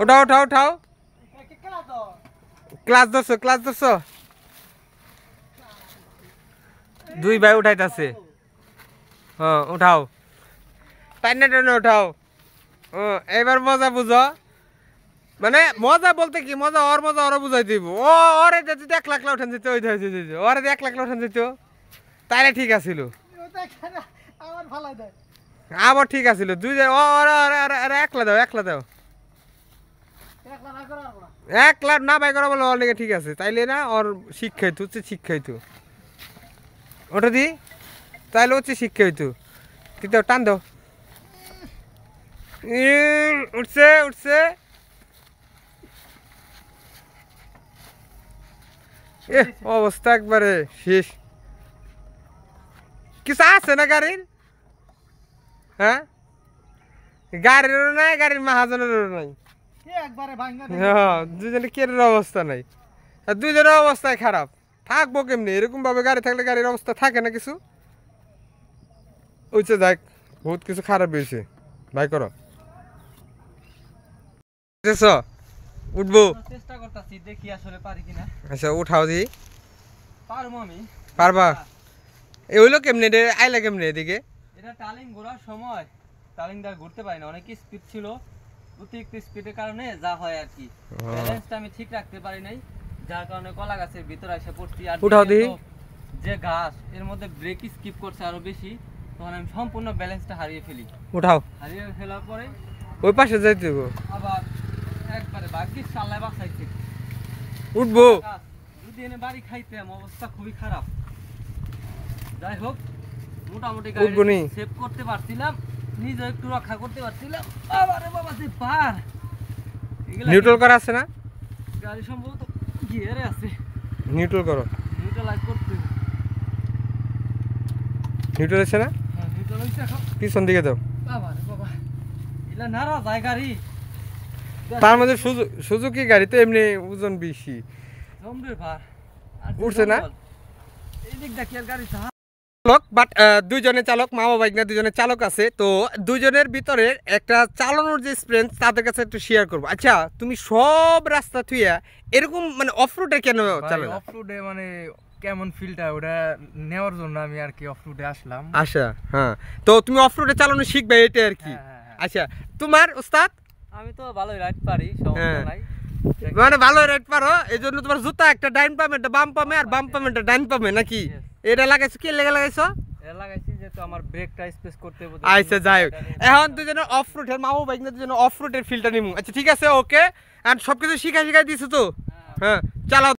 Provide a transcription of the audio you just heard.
উঠাও উঠাও উঠাও ক্লাস ধরছো দুই ভাই উঠাইতাছে হ্যাঁ উঠাও টাইনে টাইনে উঠাও এবার মজা বুঝো মানে মজা বলতে কি মজা ওর বুঝাই দিব ওরে যদি 1 লাখ উঠান যেত ওই ওরে 1 লাখ উঠান যেত তাইলে ঠিক আছিল আবার ঠিক আছিল দুই একলা দাও 1 লাখ না ভাই করা বলো অনেকে ঠিক আছে তাইলে না ওর শিক্ষা হইতো ওটা দি তাইলে হচ্ছে শিক্ষা হইতো কিন্তু টান দাও উঠছে অবস্থা একবারে শেষ কিছু আছে না গাড়ির হ্যাঁ গাড়িরও নাই গাড়ির মাহাজনেরও নাই হ্যাঁ দুজনে কেরের অবস্থা নাই আর দুজনের অবস্থায় খারাপ থাকবো কেমনি এরকম ভাবে গাড়ি থাকলে গাড়ির অবস্থা থাকে না কিছু ওইছে দেখ বহুত কিছু খারাপ হয়েছে ভাই করো উঠবো চেষ্টা করতেছি দেখি আসলে পারি কিনা আচ্ছা উঠাও দি পারবো আমি পারবা এ হইলো কেমনে রে আইলা কেমনে এদিকে এটা টালিং ঘোরার সময় টালিংটা ঘুরতে পারি না অনেক স্পিড ছিল অতিরিক্ত স্পিডের কারণে যা হয় আর কি ব্যালেন্সটা আমি ঠিক রাখতে পারি নাই যার কারণে কলা গাছের ভিতরে এসে পড়ছি আর উঠাও দি যে ঘাস এর মধ্যে ব্রেক স্কিপ করছে আরো বেশি তখন আমি সম্পূর্ণ ব্যালেন্সটা হারিয়ে ফেলি উঠাও হারিয়ে ফেলার পরে ওই পাশে যাইতে হবে আবার একবারে ভাগ্যিস চালায় বাঁচাইছে উঠবো যদি এনে বাড়ি খাইতাম অবস্থা খুবই খারাপ যাই হোক মোটামুটি উঠবো নি সেভ করতে পারছিলাম নিজে একটু রক্ষা করতে পারছিলাম আরে বাবা সে পার নিউট্রাল করা আছে না গাড়ি সম্ভবত গিয়ারে আছে নিউট্রাল করো নিউট্রালাইজ করতে নিউট্রাল আছে না হ্যাঁ নিউট্রাল হইছে এখন পিছন দিকে দাও বাবা রে বাবা ইলা নারা যায় গাড়ি তার মধ্যে সুজুকি গাড়ি তো এমনি ওজন বেশি জমরে ভার উঠছে না এই দিক দেখি আর গাড়ি চালক বাট দুইজনে চালক মামা বাইক না দুজনে চালক আছে তো দুইজনের ভিতরে একটা চালানোর যে এক্সপিরিয়েন্স তাদের কাছে একটু শেয়ার করবো আচ্ছা তুমি সব রাস্তা থুইয়া এরকম মানে অফরোডে কেন চালানো অফরোডে মানে কেমন ফিলটা ওটা নেওয়ার জন্য আমি আর কি অফরোডে আসলাম আচ্ছা হ্যাঁ তো তুমি অফরোডে চালানো শিখবে এটা আর কি আচ্ছা তোমার উস্তাদ আমি তো ভালোই রাইড পারি সমস্যা নাই মানে ভালো রাইড পারো এইজন্য তোমার জুতা একটা ডাইন পামে একটা বাম পামে আর বাম পামে একটা ডাইন পামে নাকি এটা লাগাইছো কি লেগে লাগাইছো এটা লাগাইছি যেহেতু আমার ব্রেকটা স্পেস করতে হবে আচ্ছা যাই হোক এখন দুজনে অফরোডের মামু বাইক না দুজনে অফরোডের ফিলটা নিমু আচ্ছা ঠিক আছে ওকে আর সবকিছু শিখাই দিছো তো হ্যাঁ চালাও